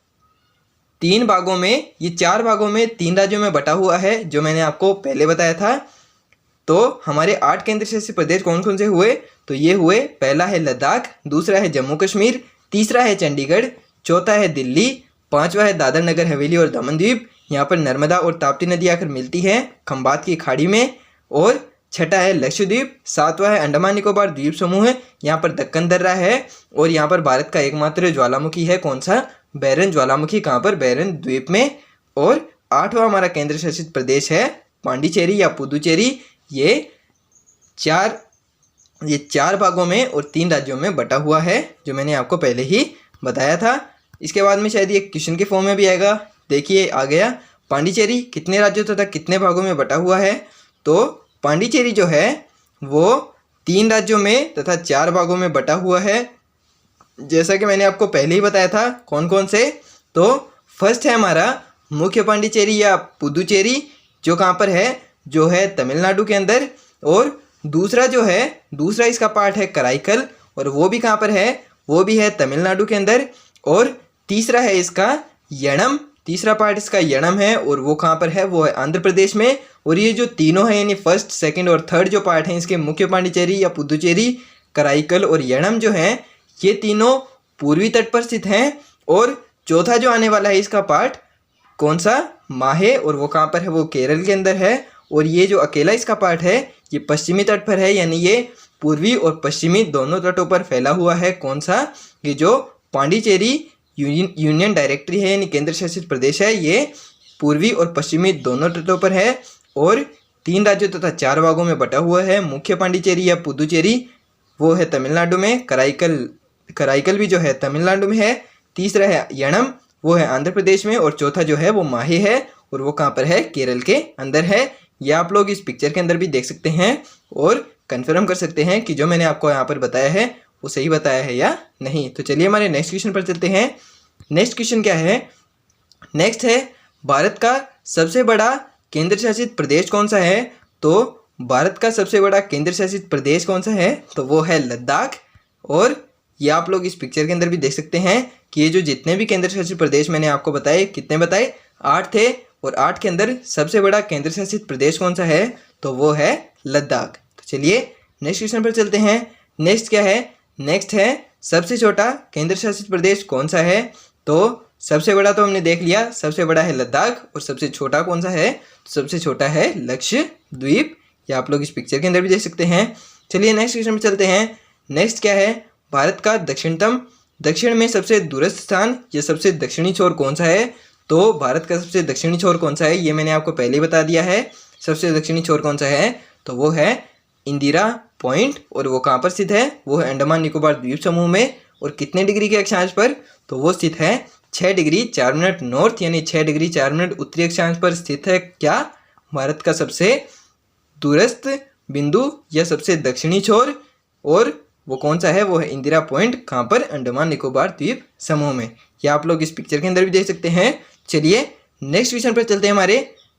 [SPEAKER 1] 3 भागों में, ये 4 भागों में 3 राज्यों में बटा हुआ है, जो मैंने आपको पहले बताया था। तो हमारे 8 केंद्र शासित प्रदेश कौन कौन से हुए, तो ये हुए, पहला है लद्दाख, दूसरा है जम्मू कश्मीर, तीसरा है चंडीगढ़, चौथा है दिल्ली, 5वां है दादर नगर हवेली और दमन द्वीप। यहाँ पर नर्मदा और ताप्ती नदी आकर मिलती है खंबात की खाड़ी में। और छठा है लक्षद्वीप, 7वां है अंडमान निकोबार द्वीप समूह है, यहाँ पर दक्कन दर्रा है, और यहाँ पर भारत का एकमात्र ज्वालामुखी है, कौन सा, बैरन ज्वालामुखी, कहाँ पर, बैरन द्वीप में। और 8वां हमारा केंद्र शासित प्रदेश है पांडिचेरी या पुदुचेरी। ये चार भागों में और 3 राज्यों में बटा हुआ है, जो मैंने आपको पहले ही बताया था। इसके बाद में शायद ये क्वेश्चन के फॉर्म में भी आएगा। देखिए आ गया, पांडिचेरी कितने राज्यों तथा कितने भागों में बटा हुआ है, तो पांडिचेरी जो है वो 3 राज्यों में तथा 4 भागों में बटा हुआ है, जैसा कि मैंने आपको पहले ही बताया था। कौन कौन से, तो फर्स्ट है हमारा मुख्य पांडिचेरी या पुदुचेरी, जो कहाँ पर है, जो है तमिलनाडु के अंदर। और दूसरा जो है, दूसरा इसका पार्ट है कराईकल, और वो भी कहाँ पर है, वो भी है तमिलनाडु के अंदर। और तीसरा है इसका यणम, तीसरा पार्ट इसका यणम है, और वो कहाँ पर है, वो है आंध्र प्रदेश में। और ये जो तीनों हैं, यानी फर्स्ट, सेकंड और थर्ड जो पार्ट हैं इसके, मुख्य पांडिचेरी या पुदुचेरी, कराईकल और यणम जो हैं, ये तीनों पूर्वी तट पर स्थित हैं। और चौथा जो आने वाला है इसका पार्ट, कौन सा, माहे, और वो कहाँ पर है, वो केरल के अंदर है। और ये जो अकेला इसका पार्ट है ये पश्चिमी तट पर है, यानी ये पूर्वी और पश्चिमी दोनों तटों पर फैला हुआ है। कौन सा, ये जो पांडिचेरी यूनियन डायरेक्टरी है, यानी केंद्र शासित प्रदेश है, ये पूर्वी और पश्चिमी दोनों तटों पर है, और 3 राज्यों तथा 4 भागों में बटा हुआ है। मुख्य पांडिचेरी या पुदुचेरी वो है तमिलनाडु में, कराईकल भी जो है तमिलनाडु में है, तीसरा है यणम, वो है आंध्र प्रदेश में, और चौथा जो है वो माहे है, और वो कहाँ पर है, केरल के अंदर है। ये आप लोग इस पिक्चर के अंदर भी देख सकते हैं और कंफर्म कर सकते हैं कि जो मैंने आपको यहाँ पर बताया है वो सही बताया है या नहीं। तो चलिए हमारे नेक्स्ट क्वेश्चन पर चलते हैं। नेक्स्ट क्वेश्चन क्या है, नेक्स्ट है भारत का सबसे बड़ा केंद्र शासित प्रदेश कौन सा है। तो भारत का सबसे बड़ा केंद्र शासित प्रदेश कौन सा है, तो वो है लद्दाख। और ये आप लोग इस पिक्चर के अंदर भी देख सकते हैं कि ये जो जितने भी केंद्र शासित प्रदेश मैंने आपको बताए, कितने बताए, 8 थे, और 8 के अंदर सबसे बड़ा केंद्र शासित प्रदेश कौन सा है, तो वो है लद्दाख। तो चलिए नेक्स्ट क्वेश्चन पर चलते हैं। नेक्स्ट क्या है, नेक्स्ट है सबसे छोटा केंद्र शासित प्रदेश कौन सा है। तो सबसे बड़ा तो हमने देख लिया, सबसे बड़ा है लद्दाख, और सबसे छोटा कौन सा है, तो सबसे छोटा है लक्षद्वीप। ये आप लोग इस पिक्चर के अंदर भी देख सकते हैं। चलिए नेक्स्ट क्वेश्चन पर चलते हैं। नेक्स्ट क्या है, भारत का दक्षिण में सबसे दूरस्थ स्थान या सबसे दक्षिणी छोर कौन सा है। तो भारत का सबसे दक्षिणी छोर कौन सा है ये मैंने आपको पहले ही बता दिया है। सबसे दक्षिणी छोर कौन सा है, तो वो है इंदिरा पॉइंट, और वो कहाँ पर स्थित है, वो है अंडमान निकोबार द्वीप समूह में। और कितने डिग्री के अक्षांश पर, तो वो स्थित है 6 डिग्री 4 मिनट नॉर्थ, यानी 6 डिग्री 4 मिनट उत्तरी अक्षांश पर स्थित है। क्या, भारत का सबसे दूरस्थ बिंदु या सबसे दक्षिणी छोर, और वो कौन सा है, वो है इंदिरा पॉइंट, कहाँ पर, अंडमान निकोबार द्वीप समूह में। या आप लोग इस पिक्चर के अंदर भी देख सकते हैं। चलिए नेक्स्ट क्वेश्चन पर चलते हैं। हमारे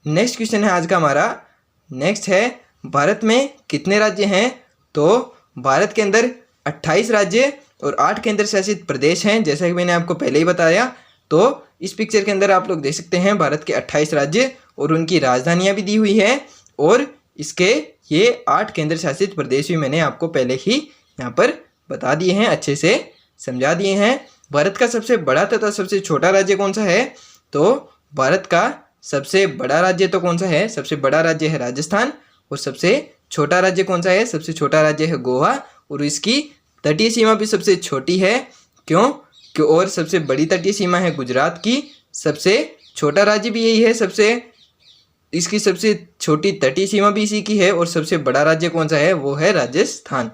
[SPEAKER 1] नेक्स्ट क्वेश्चन है आज का हमारा, नेक्स्ट है भारत में कितने राज्य हैं। तो भारत के अंदर 28 राज्य और 8 केंद्र शासित प्रदेश हैं, जैसा कि मैंने आपको पहले ही बताया। तो इस पिक्चर के अंदर आप लोग देख सकते हैं भारत के 28 राज्य और उनकी राजधानियाँ भी दी हुई है, और इसके ये 8 केंद्र शासित प्रदेश भी मैंने आपको पहले ही यहाँ पर बता दिए हैं, अच्छे से समझा दिए हैं। भारत का सबसे बड़ा तथा सबसे छोटा राज्य कौन सा है, तो भारत का सबसे बड़ा राज्य तो कौन सा है, सबसे बड़ा राज्य है राजस्थान, और सबसे छोटा राज्य कौन सा है, सबसे छोटा राज्य है गोवा, और इसकी तटीय सीमा भी सबसे छोटी है। क्यों, और सबसे बड़ी तटीय सीमा है गुजरात की। सबसे छोटा राज्य भी यही है, इसकी सबसे छोटी तटीय सीमा भी इसी की है, और सबसे बड़ा राज्य कौन सा है, वो है राजस्थान।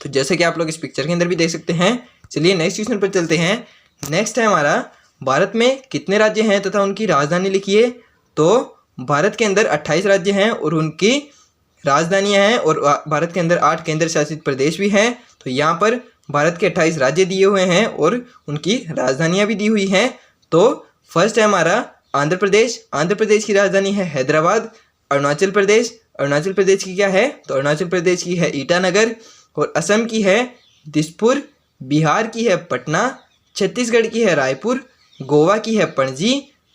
[SPEAKER 1] तो जैसे कि आप लोग इस पिक्चर के अंदर भी देख सकते हैं। चलिए नेक्स्ट क्वेश्चन पर चलते हैं। नेक्स्ट है हमारा, भारत में कितने राज्य हैं तथा उनकी राजधानी लिखिए। तो भारत के अंदर 28 राज्य हैं और उनकी राजधानियां हैं, और भारत के अंदर 8 केंद्र शासित प्रदेश भी हैं। तो यहाँ पर भारत के 28 राज्य दिए हुए हैं और उनकी राजधानियां भी दी हुई हैं। तो फर्स्ट है हमारा आंध्र प्रदेश। आंध्र प्रदेश की राजधानी है हैदराबाद। अरुणाचल प्रदेश की क्या है, तो अरुणाचल प्रदेश की है ईटानगर। और असम की है दिसपुर। बिहार की है पटना। छत्तीसगढ़ की है रायपुर। गोवा की है पणजी।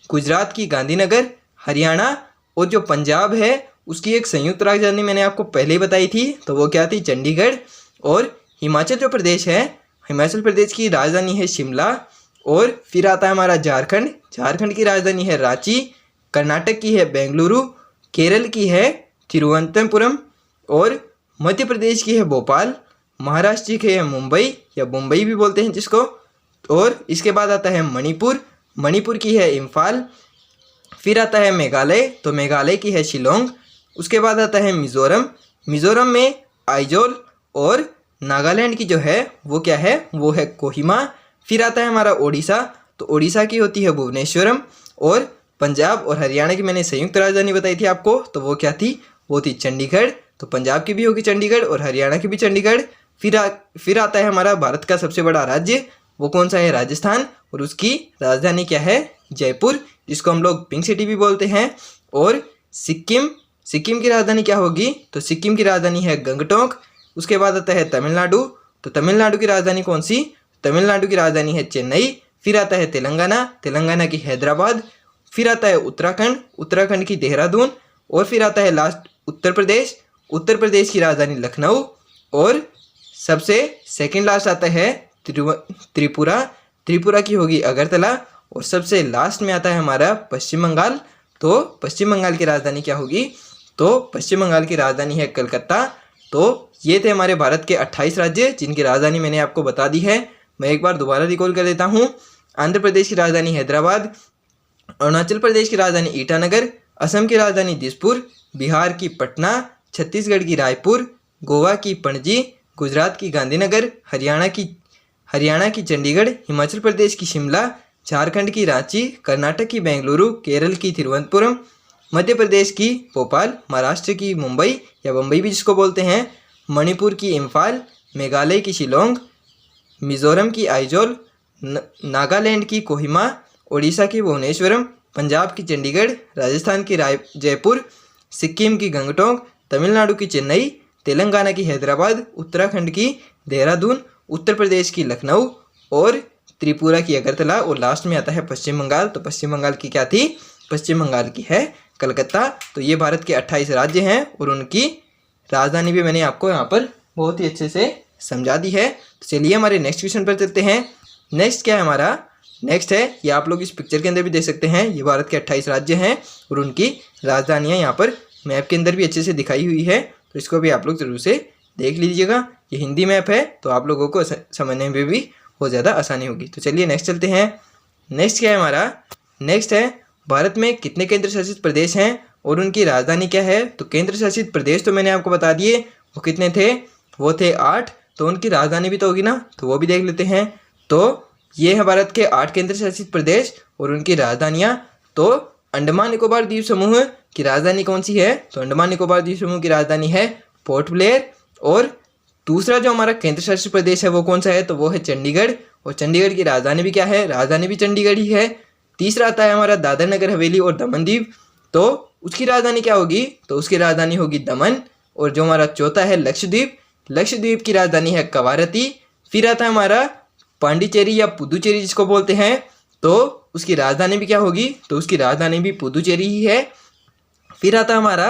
[SPEAKER 1] गुजरात की गांधीनगर। हरियाणा और जो पंजाब है उसकी एक संयुक्त राजधानी मैंने आपको पहले ही बताई थी, तो वो क्या थी, चंडीगढ़। और हिमाचल जो प्रदेश है, हिमाचल प्रदेश की राजधानी है शिमला। और फिर आता है हमारा झारखंड की राजधानी है रांची। कर्नाटक की है बेंगलुरु। केरल की है तिरुवनंतपुरम। और मध्य प्रदेश की है भोपाल। महाराष्ट्र की है मुंबई, या मुंबई भी बोलते हैं जिसको। और इसके बाद आता है मणिपुर की है इम्फाल। फिर आता है मेघालय, तो मेघालय की है शिलोंग। उसके बाद आता है मिज़ोरम में आइजोल। और नागालैंड की जो है वो क्या है, वो है कोहिमा। फिर आता है हमारा ओडिशा, तो ओडिशा की होती है भुवनेश्वरम। और पंजाब और हरियाणा की मैंने संयुक्त राजधानी बताई थी आपको, तो वो क्या थी, वो थी चंडीगढ़। तो पंजाब की भी होगी चंडीगढ़ और हरियाणा की भी चंडीगढ़। फिर आता है हमारा भारत का सबसे बड़ा राज्य, वो कौन सा है, राजस्थान। और उसकी राजधानी क्या है, जयपुर, जिसको हम लोग पिंक सिटी भी बोलते हैं। और सिक्किम की राजधानी क्या होगी, तो सिक्किम की राजधानी है गंगटोक। उसके बाद आता है तमिलनाडु, तो तमिलनाडु की राजधानी कौन सी, तमिलनाडु की राजधानी है चेन्नई। फिर आता है तेलंगाना की हैदराबाद। फिर आता है उत्तराखंड की देहरादून। और फिर आता है लास्ट उत्तर प्रदेश की राजधानी लखनऊ। और सबसे सेकंड लास्ट आता है त्रिपुरा की होगी अगरतला। और सबसे लास्ट में आता है हमारा पश्चिम बंगाल। तो पश्चिम बंगाल की राजधानी क्या होगी, तो पश्चिम बंगाल की राजधानी है कलकत्ता। तो ये थे हमारे भारत के 28 राज्य जिनकी राजधानी मैंने आपको बता दी है। मैं एक बार दोबारा रिकॉल कर देता हूँ। आंध्र प्रदेश की राजधानी हैदराबाद। अरुणाचल प्रदेश की राजधानी ईटानगर। असम की राजधानी दिसपुर। बिहार की पटना। छत्तीसगढ़ की रायपुर। गोवा की पणजी। गुजरात की गांधीनगर। हरियाणा की चंडीगढ़। हिमाचल प्रदेश की शिमला। झारखंड की रांची। कर्नाटक की बेंगलुरु। केरल की तिरुवनंतपुरम। मध्य प्रदेश की भोपाल। महाराष्ट्र की मुंबई या बम्बई भी जिसको बोलते हैं। मणिपुर की इम्फाल। मेघालय की शिलोंग। मिज़ोरम की आइजोल। नागालैंड की कोहिमा। ओडिशा की भुवनेश्वरम। पंजाब की चंडीगढ़। राजस्थान की जयपुर। सिक्किम की गंगटोक। तमिलनाडु की चेन्नई। तेलंगाना की हैदराबाद। उत्तराखंड की देहरादून। उत्तर प्रदेश की लखनऊ। और त्रिपुरा की अगरतला। और लास्ट में आता है पश्चिम बंगाल। तो पश्चिम बंगाल की क्या थी, पश्चिम बंगाल की है कलकत्ता। तो ये भारत के 28 राज्य हैं और उनकी राजधानी भी मैंने आपको यहाँ पर बहुत ही अच्छे से समझा दी है। तो चलिए हमारे नेक्स्ट क्वेश्चन पर चलते हैं। नेक्स्ट क्या है हमारा, नेक्स्ट है, ये आप लोग इस पिक्चर के अंदर भी देख सकते हैं, ये भारत के 28 राज्य हैं और उनकी राजधानियाँ यहाँ पर मैप के अंदर भी अच्छे से दिखाई हुई है। तो इसको भी आप लोग ज़रूर से देख लीजिएगा, ये हिंदी मैप है तो आप लोगों को समझने में भी बहुत ज़्यादा आसानी होगी। तो चलिए नेक्स्ट चलते हैं। नेक्स्ट क्या है हमारा, नेक्स्ट है भारत में कितने केंद्र शासित प्रदेश हैं और उनकी राजधानी क्या है। तो केंद्र शासित प्रदेश तो मैंने आपको बता दिए, वो कितने थे, वो थे 8। तो उनकी राजधानी भी तो होगी ना, तो वो भी देख लेते हैं। तो ये है भारत के 8 केंद्र शासित प्रदेश और उनकी राजधानियाँ। तो अंडमान निकोबार द्वीप समूह की राजधानी कौन सी है, तो अंडमान निकोबार द्वीप समूह की राजधानी है पोर्ट ब्लेयर। और दूसरा जो हमारा केंद्र शासित प्रदेश है वो कौन सा है, तो वो है चंडीगढ़, और चंडीगढ़ की राजधानी भी क्या है, राजधानी भी चंडीगढ़ ही है। तीसरा आता है हमारा दादर नगर हवेली और दमन दीव, तो उसकी राजधानी क्या होगी, तो उसकी राजधानी होगी दमन। और जो हमारा चौथा है लक्षद्वीप, लक्षद्वीप की राजधानी है कवारती। फिर आता है हमारा पांडिचेरी या पुदुचेरी जिसको बोलते हैं, तो उसकी राजधानी भी क्या होगी, तो उसकी राजधानी भी पुदुचेरी ही है। फिर आता है हमारा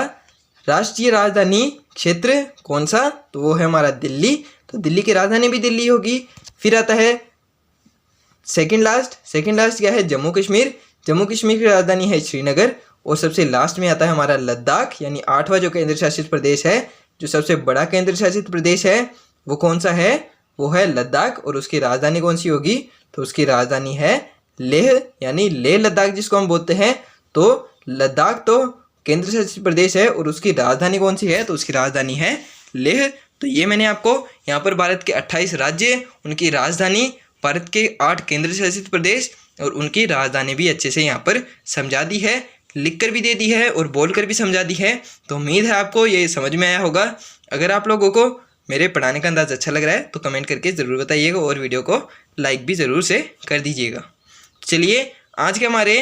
[SPEAKER 1] राष्ट्रीय राजधानी क्षेत्र कौन सा, तो वो है हमारा दिल्ली, तो दिल्ली की राजधानी भी दिल्ली होगी। फिर आता है सेकंड लास्ट क्या है, जम्मू कश्मीर, जम्मू कश्मीर की राजधानी है श्रीनगर। और सबसे लास्ट में आता है हमारा लद्दाख, यानी 8वां जो केंद्र शासित प्रदेश है, जो सबसे बड़ा केंद्र शासित प्रदेश है वो कौन सा है, वो है लद्दाख। और उसकी राजधानी कौन सी होगी, तो उसकी राजधानी है लेह, यानी लेह लद्दाख जिसको हम बोलते हैं। तो लद्दाख तो केंद्र शासित प्रदेश है और उसकी राजधानी कौन सी है, तो उसकी राजधानी है लेह। तो ये मैंने आपको यहाँ पर भारत के 28 राज्य, उनकी राजधानी, भारत के 8 केंद्र शासित प्रदेश और उनकी राजधानी भी अच्छे से यहाँ पर समझा दी है, लिख कर भी दे दी है और बोल कर भी समझा दी है। तो उम्मीद है आपको ये समझ में आया होगा। अगर आप लोगों को मेरे पढ़ाने का अंदाज़ अच्छा लग रहा है तो कमेंट करके ज़रूर बताइएगा और वीडियो को लाइक भी ज़रूर से कर दीजिएगा। चलिए आज के हमारे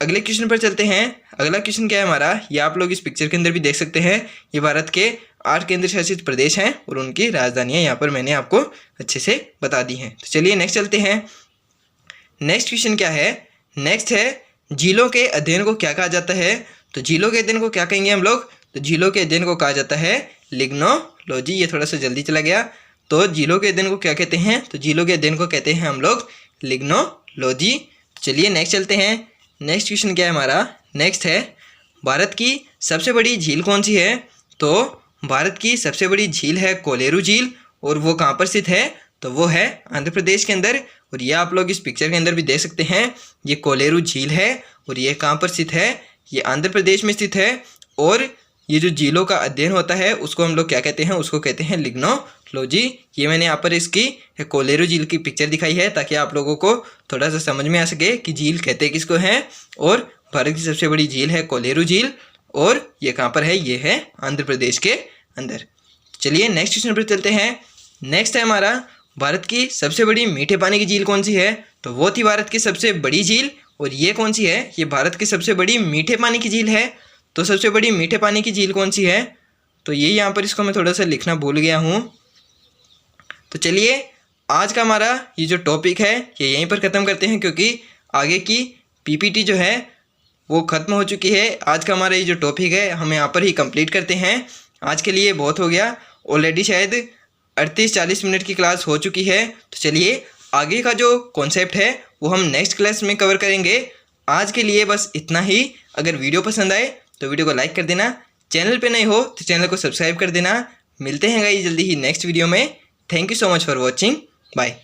[SPEAKER 1] अगले क्वेश्चन पर चलते हैं। अगला क्वेश्चन क्या है हमारा, ये आप लोग इस पिक्चर के अंदर भी देख सकते हैं। ये भारत के 8 केंद्र शासित प्रदेश हैं और उनकी राजधानियाँ यहाँ पर मैंने आपको अच्छे से बता दी हैं। तो चलिए नेक्स्ट चलते हैं। नेक्स्ट क्वेश्चन क्या है, नेक्स्ट है झीलों के अध्ययन को क्या कहा जाता है। तो झीलों के अध्ययन को क्या कहेंगे हम लोग, तो झीलों के अध्ययन को कहा जाता है लिग्नोलॉजी। ये थोड़ा सा जल्दी चला गया। तो झीलों के अध्ययन को क्या कहते हैं, तो झीलों के अध्ययन को कहते हैं हम लोग लिग्नोलॉजी। चलिए नेक्स्ट चलते हैं। नेक्स्ट क्वेश्चन क्या है हमारा, नेक्स्ट है भारत की सबसे बड़ी झील कौन सी है। तो भारत की सबसे बड़ी झील है कोलेरू झील और वो कहाँ पर स्थित है, तो वो है आंध्र प्रदेश के अंदर। और ये आप लोग इस पिक्चर के अंदर भी देख सकते हैं, ये कोलेरू झील है और ये कहाँ पर स्थित है, ये आंध्र प्रदेश में स्थित है। और ये जो झीलों का अध्ययन होता है उसको हम लोग क्या कहते हैं, उसको कहते हैं लिग्नोलॉजी। ये मैंने यहाँ पर इसकी कोलेरू झील की पिक्चर दिखाई है ताकि आप लोगों को थोड़ा सा समझ में आ सके कि झील कहते किसको हैं। और भारत की सबसे बड़ी झील है कोलेरू झील और ये कहाँ पर है, ये है आंध्र प्रदेश के अंदर। चलिए नेक्स्ट क्वेश्चन पर चलते हैं। नेक्स्ट है हमारा भारत की सबसे बड़ी मीठे पानी की झील कौन सी है। तो वो थी भारत की सबसे बड़ी झील और ये कौन सी है, ये भारत की सबसे बड़ी मीठे पानी की झील है। तो सबसे बड़ी मीठे पानी की झील कौन सी है, तो ये यहाँ पर इसको मैं थोड़ा सा लिखना भूल गया हूँ। तो चलिए आज का हमारा ये जो टॉपिक है ये यहीं पर ख़त्म करते हैं क्योंकि आगे की पीपीटी जो है वो ख़त्म हो चुकी है। आज का हमारा ये जो टॉपिक है हम यहाँ पर ही कंप्लीट करते हैं। आज के लिए बहुत हो गया, ऑलरेडी शायद 38-40 मिनट की क्लास हो चुकी है। तो चलिए आगे का जो कॉन्सेप्ट है वो हम नेक्स्ट क्लास में कवर करेंगे। आज के लिए बस इतना ही। अगर वीडियो पसंद आए तो वीडियो को लाइक कर देना, चैनल पे नए हो तो चैनल को सब्सक्राइब कर देना। मिलते हैं गाइस जल्दी ही नेक्स्ट वीडियो में। Thank you so much for watching, bye.